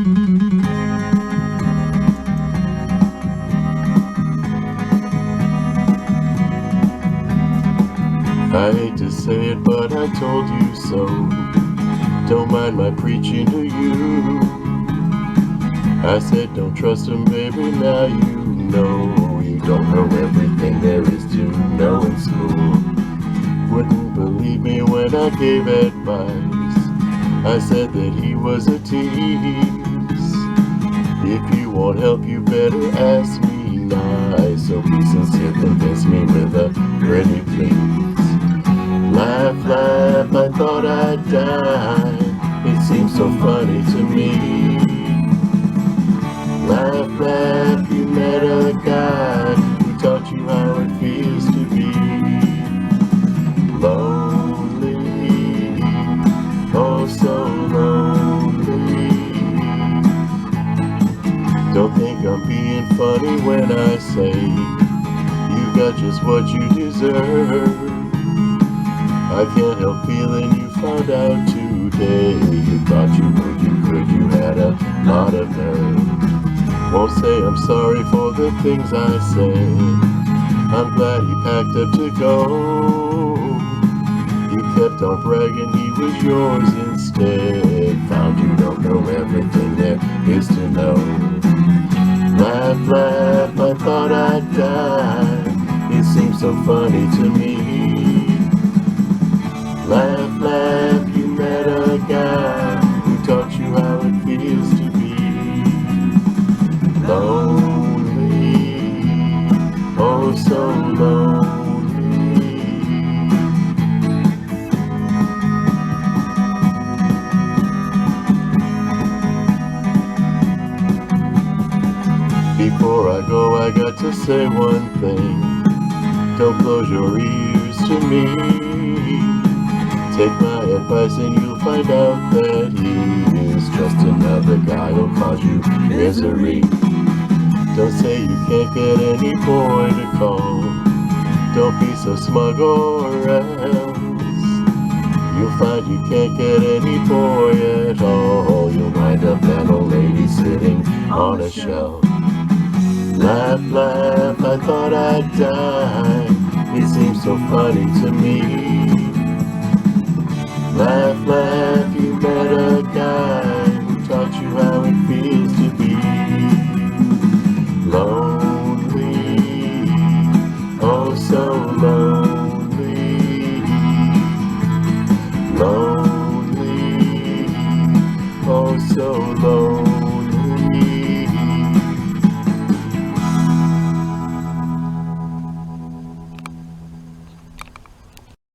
I hate to say it, but I told you so. Don't mind my preaching to you. I said don't trust him, baby, now you know. You don't know everything there is to know in school. Wouldn't believe me when I gave advice. I said that he was a tease. If you want help, you better ask me nice. So be sincere, convince me with a pretty please. Laugh, laugh, I thought I'd die. It seems so funny to me. Laugh, laugh, you met a guy who taught you how it feels to be lonely, oh so lonely. Don't think I'm being funny when I say you got just what you deserve. I can't help feeling you found out today. You thought you would, you could, you had a lot of nerve. Won't say I'm sorry for the things I said. I'm glad he packed up to go. You kept on bragging he was yours instead. Found you don't know everything there is to know. Laugh, laugh, I thought I'd die. It seems so funny to me. Laugh, laugh, you met a guy who taught you how it feels to be lonely, oh so lonely. Before I go, I got to say one thing. Don't close your ears to me. Take my advice and you'll find out that he is just another guy who'll cause you misery. Don't say you can't get any boy to call. Don't be so smug or else you'll find you can't get any boy at all. You'll wind up that old lady sitting on a shelf. Laugh, laugh, I thought I'd die. It seems so funny to me. Laugh, laugh, you met a guy who taught you how it feels